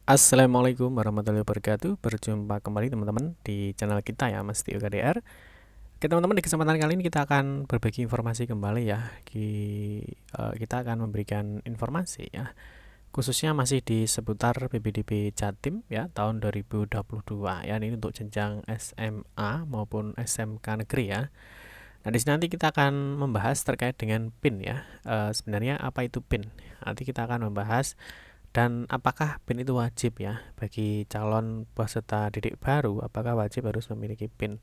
Assalamualaikum warahmatullahi wabarakatuh. Berjumpa kembali teman-teman di channel kita ya, Mas Tio KDR. Oke teman-teman, di kesempatan kali ini kita akan berbagi informasi kembali ya. Kita akan memberikan informasi ya, khususnya masih di seputar PPDB Jatim ya tahun 2022 ya. Ini untuk jenjang SMA maupun SMK negeri ya. Nah, di sini nanti kita akan membahas terkait dengan PIN ya. Sebenarnya apa itu PIN? Nanti kita akan membahas dan apakah PIN itu wajib ya bagi calon peserta didik baru, apakah wajib harus memiliki PIN.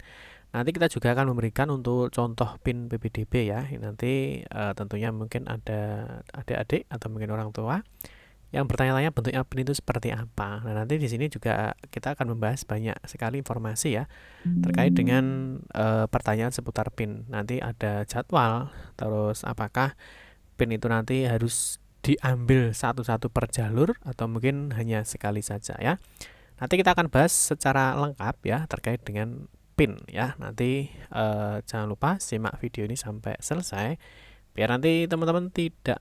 Nanti kita juga akan memberikan untuk contoh PIN PPDB ya. Nanti tentunya mungkin ada adik-adik atau mungkin orang tua yang bertanya-tanya bentuknya PIN itu seperti apa. Nah, nanti di sini juga kita akan membahas banyak sekali informasi ya terkait dengan pertanyaan seputar PIN. Nanti ada jadwal, terus apakah PIN itu nanti harus diambil satu-satu per jalur atau mungkin hanya sekali saja ya. Nanti kita akan bahas secara lengkap ya terkait dengan PIN ya. Nanti jangan lupa simak video ini sampai selesai biar nanti teman-teman tidak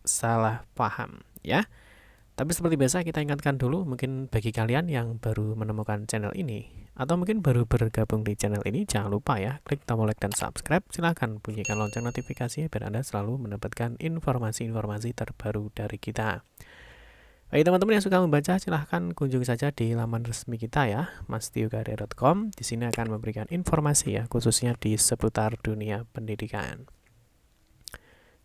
salah paham ya. Tapi seperti biasa kita ingatkan dulu, mungkin bagi kalian yang baru menemukan channel ini atau mungkin baru bergabung di channel ini, jangan lupa ya klik tombol like dan subscribe. Silahkan bunyikan lonceng notifikasinya biar Anda selalu mendapatkan informasi-informasi terbaru dari kita. Bagi teman-teman yang suka membaca, silahkan kunjungi saja di laman resmi kita ya, mastiokadr.com. Di sini akan memberikan informasi ya, khususnya di seputar dunia pendidikan.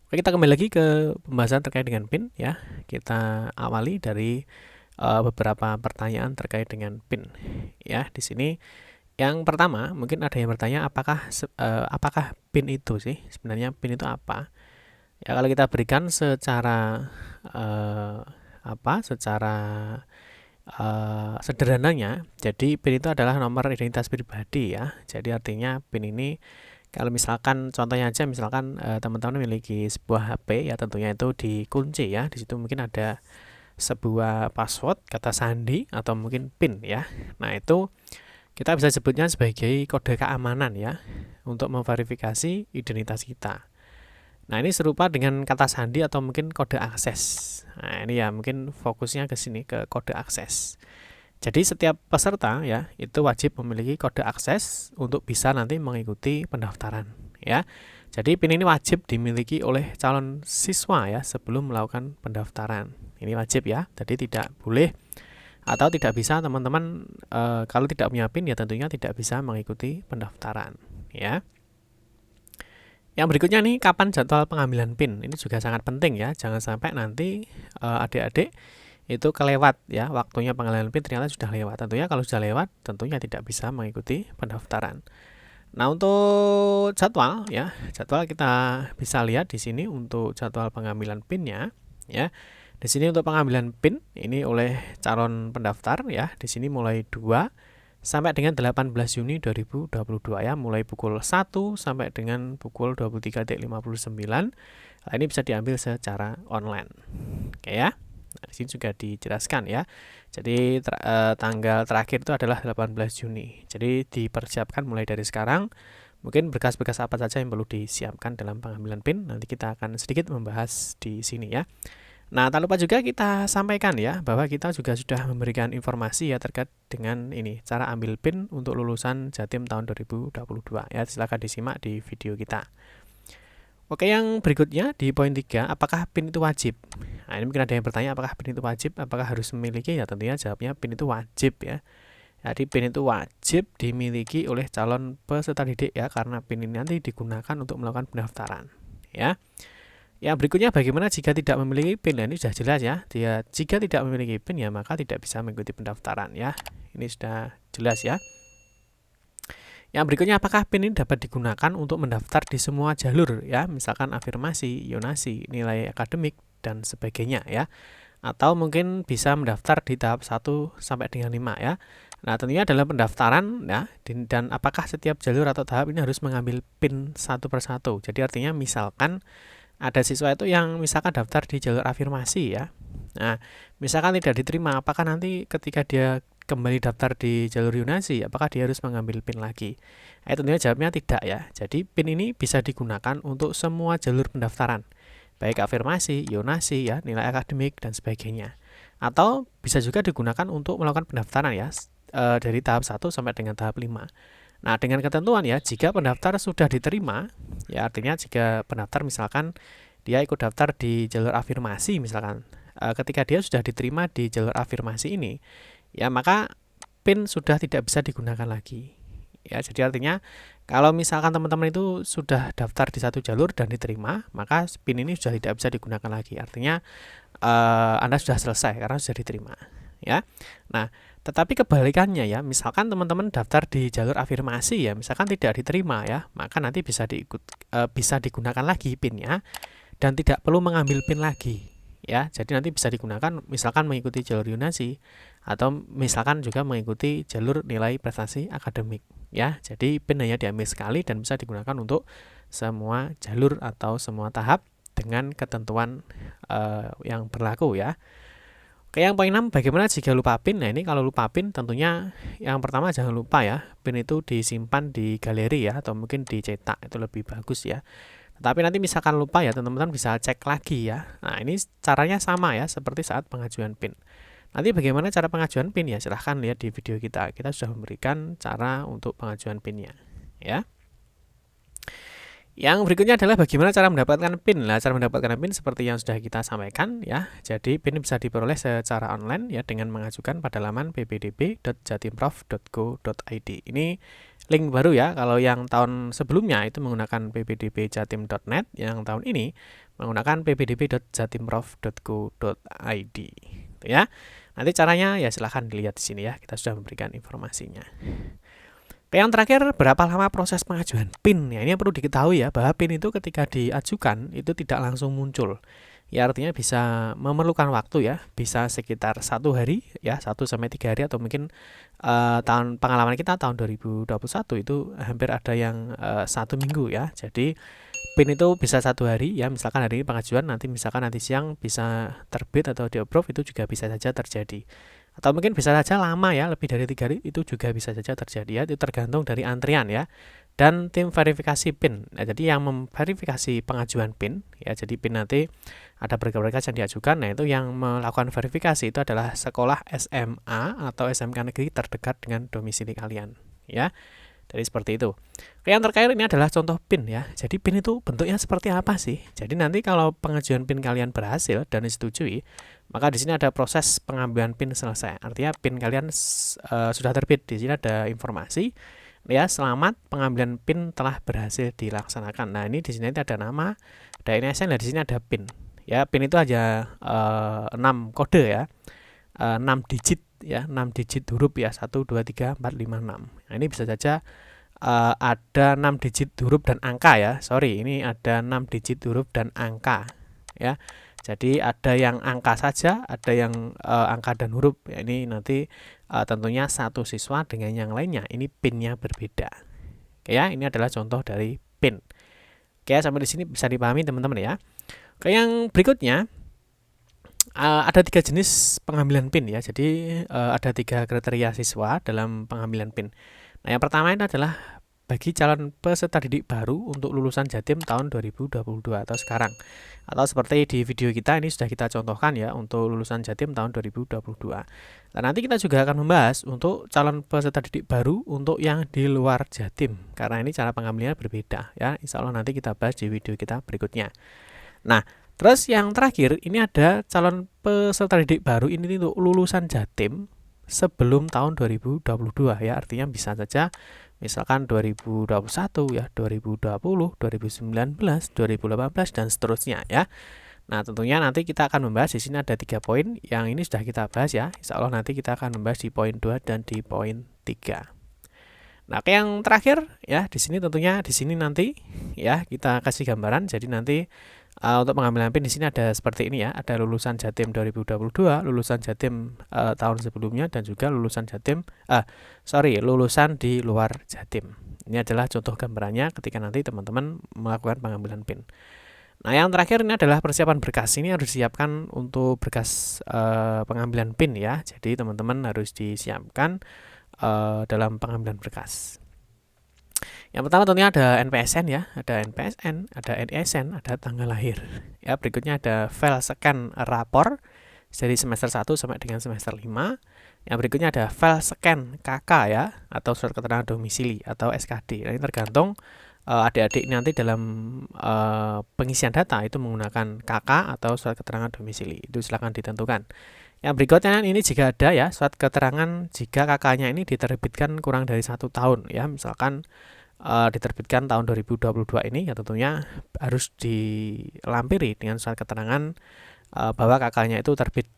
Oke, kita kembali lagi ke pembahasan terkait dengan PIN ya. Kita awali dari beberapa pertanyaan terkait dengan PIN ya. Di sini yang pertama mungkin ada yang bertanya apakah PIN itu sih sebenarnya PIN itu apa? Ya kalau kita berikan secara sederhananya, jadi PIN itu adalah nomor identitas pribadi ya. Jadi artinya PIN ini kalau misalkan contohnya aja, misalkan teman-teman memiliki sebuah HP ya, tentunya itu dikunci ya. Di situ mungkin ada sebuah password, kata sandi atau mungkin PIN ya. Nah, itu kita bisa sebutnya sebagai kode keamanan ya untuk memverifikasi identitas kita. Nah, ini serupa dengan kata sandi atau mungkin kode akses. Nah, ini ya mungkin fokusnya ke sini, ke kode akses. Jadi setiap peserta ya itu wajib memiliki kode akses untuk bisa nanti mengikuti pendaftaran ya. Jadi PIN ini wajib dimiliki oleh calon siswa ya sebelum melakukan pendaftaran. Ini wajib ya. Jadi tidak boleh atau tidak bisa teman-teman kalau tidak punya PIN ya tentunya tidak bisa mengikuti pendaftaran ya. Yang berikutnya nih, kapan jadwal pengambilan PIN? Ini juga sangat penting ya. Jangan sampai nanti adik-adik itu kelewat ya, waktunya pengambilan PIN ternyata sudah lewat. Tentunya kalau sudah lewat tentunya tidak bisa mengikuti pendaftaran. Nah, untuk jadwal ya, jadwal kita bisa lihat di sini untuk jadwal pengambilan PIN-nya ya. Di sini untuk pengambilan PIN ini oleh calon pendaftar ya, di sini mulai 2 sampai dengan 18 Juni 2022 ya, mulai pukul 1 sampai dengan pukul 23.59. Nah, ini bisa diambil secara online. Oke ya. Nah, di sini juga dijelaskan ya. Jadi tanggal terakhir itu adalah 18 Juni. Jadi dipersiapkan mulai dari sekarang. Mungkin berkas-berkas apa saja yang perlu disiapkan dalam pengambilan PIN. Nanti kita akan sedikit membahas di sini ya. Nah, tak lupa juga kita sampaikan ya bahwa kita juga sudah memberikan informasi ya terkait dengan ini cara ambil PIN untuk lulusan Jatim tahun 2022 ya. Silakan disimak di video kita. Oke, yang berikutnya di poin 3, apakah PIN itu wajib? Nah, ini mungkin ada yang bertanya apakah PIN itu wajib, apakah harus memiliki? Ya tentunya jawabnya PIN itu wajib ya. Jadi PIN itu wajib dimiliki oleh calon peserta didik ya, karena PIN ini nanti digunakan untuk melakukan pendaftaran ya. Yang berikutnya, bagaimana jika tidak memiliki PIN? Nah, ini sudah jelas ya. Dia jika tidak memiliki PIN ya maka tidak bisa mengikuti pendaftaran ya. Ini sudah jelas ya. Yang berikutnya, apakah PIN ini dapat digunakan untuk mendaftar di semua jalur ya, misalkan afirmasi, yonasi, nilai akademik dan sebagainya ya. Atau mungkin bisa mendaftar di tahap 1 sampai dengan 5 ya. Nah, tentunya dalam pendaftaran ya, dan apakah setiap jalur atau tahap ini harus mengambil PIN satu persatu. Jadi artinya misalkan ada siswa itu yang misalkan daftar di jalur afirmasi ya. Nah, misalkan tidak diterima, apakah nanti ketika dia kembali daftar di jalur yonasi, apakah dia harus mengambil PIN lagi? Tentunya jawabnya tidak ya. Jadi PIN ini bisa digunakan untuk semua jalur pendaftaran, baik afirmasi, yonasi ya, nilai akademik dan sebagainya. Atau bisa juga digunakan untuk melakukan pendaftaran ya, dari tahap 1 sampai dengan tahap 5. Nah, dengan ketentuan ya, jika pendaftar sudah diterima, ya artinya jika pendaftar misalkan dia ikut daftar di jalur afirmasi misalkan, ketika dia sudah diterima di jalur afirmasi ini, ya maka PIN sudah tidak bisa digunakan lagi. Ya, jadi artinya kalau misalkan teman-teman itu sudah daftar di satu jalur dan diterima, maka PIN ini sudah tidak bisa digunakan lagi. Artinya Anda sudah selesai karena sudah diterima, ya. Nah, tetapi kebalikannya ya, misalkan teman-teman daftar di jalur afirmasi ya, misalkan tidak diterima ya, maka nanti bisa digunakan lagi PIN-nya dan tidak perlu mengambil PIN lagi. Ya, jadi nanti bisa digunakan misalkan mengikuti jalur Yunasi atau misalkan juga mengikuti jalur nilai prestasi akademik ya. Jadi PIN hanya diambil sekali dan bisa digunakan untuk semua jalur atau semua tahap dengan ketentuan yang berlaku ya. Oke, yang poin 6, bagaimana jika lupa PIN? Nah, ini kalau lupa PIN tentunya yang pertama jangan lupa ya, PIN itu disimpan di galeri ya atau mungkin dicetak, itu lebih bagus ya. Tapi nanti misalkan lupa ya, teman-teman bisa cek lagi ya. Nah, ini caranya sama ya, seperti saat pengajuan PIN. Nanti bagaimana cara pengajuan PIN ya? Silahkan lihat di video kita. Kita sudah memberikan cara untuk pengajuan PIN-nya. Ya. Yang berikutnya adalah bagaimana cara mendapatkan PIN. Nah, cara mendapatkan PIN seperti yang sudah kita sampaikan ya. Jadi PIN bisa diperoleh secara online ya dengan mengajukan pada laman ppdb.jatimprof.go.id. Ini link baru ya. Kalau yang tahun sebelumnya itu menggunakan ppdbjatim.net, yang tahun ini menggunakan ppdb.jatimprof.go.id. Itu ya. Nanti caranya ya silahkan dilihat di sini ya. Kita sudah memberikan informasinya. Yang terakhir, berapa lama proses pengajuan PIN? Ya, ini yang perlu diketahui ya, bahwa PIN itu ketika diajukan itu tidak langsung muncul. Ya, artinya bisa memerlukan waktu ya, bisa sekitar 1 hari ya, 1-3 hari atau mungkin tahun pengalaman kita tahun 2021 itu hampir ada yang 1 minggu ya. Jadi PIN itu bisa 1 hari ya, misalkan hari ini pengajuan, nanti misalkan nanti siang bisa terbit atau di-approve, itu juga bisa saja terjadi. Atau mungkin bisa saja lama ya, lebih dari 3 hari itu juga bisa saja terjadi ya, itu tergantung dari antrian ya dan tim verifikasi PIN. Nah, jadi yang memverifikasi pengajuan PIN ya, jadi PIN nanti ada berkas-berkas yang diajukan. Nah, itu yang melakukan verifikasi itu adalah sekolah SMA atau SMK negeri terdekat dengan domisili kalian ya. Jadi seperti itu. Yang terakhir ini adalah contoh PIN ya. Jadi PIN itu bentuknya seperti apa sih? Jadi nanti kalau pengajuan PIN kalian berhasil dan disetujui, maka di sini ada proses pengambilan PIN selesai. Artinya PIN kalian sudah terbit. Di sini ada informasi ya, selamat pengambilan PIN telah berhasil dilaksanakan. Nah, ini di sini ada nama, ada NSN, dan di sini ada PIN. Ya, PIN itu aja 6 kode ya. 6 digit ya, 6 digit huruf ya, 1 2 3 4 5 6. Nah, ini bisa saja ada 6 digit huruf dan angka ya. Sorry, ini ada 6 digit huruf dan angka ya. Jadi ada yang angka saja, ada yang angka dan huruf. Ya, ini nanti tentunya satu siswa dengan yang lainnya ini PIN-nya berbeda. Oke ya, ini adalah contoh dari PIN. Oke, sampai di sini bisa dipahami teman-teman ya. Oke, yang berikutnya ada 3 jenis pengambilan PIN ya. Jadi ada 3 kriteria siswa dalam pengambilan PIN. Nah, yang pertama itu adalah bagi calon peserta didik baru untuk lulusan Jatim tahun 2022 atau sekarang. Atau seperti di video kita ini sudah kita contohkan ya untuk lulusan Jatim tahun 2022. Nah, nanti kita juga akan membahas untuk calon peserta didik baru untuk yang di luar Jatim. Karena ini cara pengambilannya berbeda ya. Insya Allah nanti kita bahas di video kita berikutnya. Nah, terus yang terakhir ini ada calon peserta didik baru ini untuk lulusan Jatim sebelum tahun 2022 ya. Artinya bisa saja misalkan 2021 ya, 2020, 2019, 2018 dan seterusnya ya. Nah, tentunya nanti kita akan membahas di sini ada 3 poin. Yang ini sudah kita bahas ya. Insya Allah nanti kita akan membahas di poin 2 dan di poin 3. Nah, yang terakhir ya, di sini tentunya di sini nanti ya kita kasih gambaran. Jadi nanti untuk pengambilan PIN di sini ada seperti ini ya, ada lulusan Jatim 2022, lulusan Jatim tahun sebelumnya dan juga lulusan Jatim lulusan di luar Jatim. Ini adalah contoh gambarannya ketika nanti teman-teman melakukan pengambilan PIN. Nah, yang terakhir ini adalah persiapan berkas. Ini harus disiapkan untuk berkas pengambilan PIN ya. Jadi teman-teman harus disiapkan dalam pengambilan berkas. Yang pertama tentunya ada NPSN ya, ada NPSN, ada NISN, ada tanggal lahir. Ya, berikutnya ada file scan rapor dari semester 1 sampai dengan semester 5. Yang berikutnya ada file scan KK ya, atau surat keterangan domisili atau SKD. Nah, ini tergantung adik-adik nanti dalam pengisian data itu menggunakan KK atau surat keterangan domisili. Itu silakan ditentukan. Yang berikutnya ini jika ada ya surat keterangan jika KK-nya ini diterbitkan kurang dari 1 tahun ya, misalkan diterbitkan tahun 2022 ini ya tentunya harus dilampiri dengan surat keterangan bahwa KK-nya itu terbit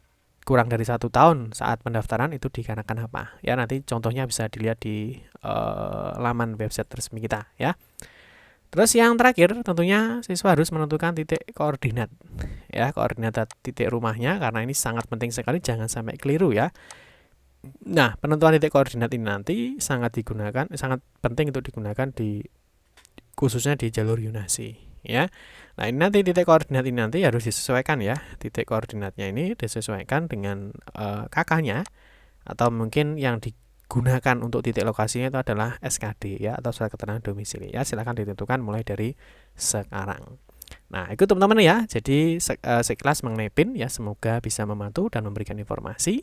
kurang dari 1 tahun saat pendaftaran itu dikarenakan apa ya, nanti contohnya bisa dilihat di laman website resmi kita ya. Terus yang terakhir tentunya siswa harus menentukan titik koordinat ya, koordinat titik rumahnya, karena ini sangat penting sekali, jangan sampai keliru ya. Nah, penentuan titik koordinat ini nanti sangat penting untuk digunakan khususnya di jalur Yunasi ya. Nah, ini nanti titik koordinat ini nanti harus disesuaikan ya. Titik koordinatnya ini disesuaikan dengan KK-nya, atau mungkin yang digunakan untuk titik lokasinya itu adalah SKD ya, atau surat keterangan domisili ya. Silakan ditentukan mulai dari sekarang. Nah, itu teman-teman ya. Jadi sekilas mengenai PIN ya, semoga bisa membantu dan memberikan informasi.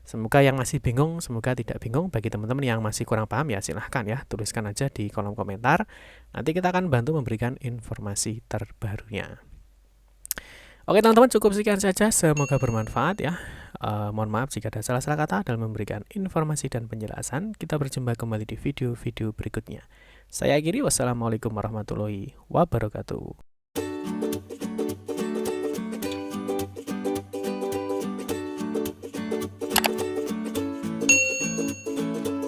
Semoga yang masih bingung, semoga tidak bingung. Bagi teman-teman yang masih kurang paham ya silahkan ya, tuliskan aja di kolom komentar. Nanti kita akan bantu memberikan informasi terbarunya. Oke teman-teman, cukup sekian saja, semoga bermanfaat ya. Mohon maaf jika ada salah-salah kata dalam memberikan informasi dan penjelasan. Kita berjumpa kembali di video-video berikutnya. Saya akhiri, wassalamualaikum warahmatullahi wabarakatuh.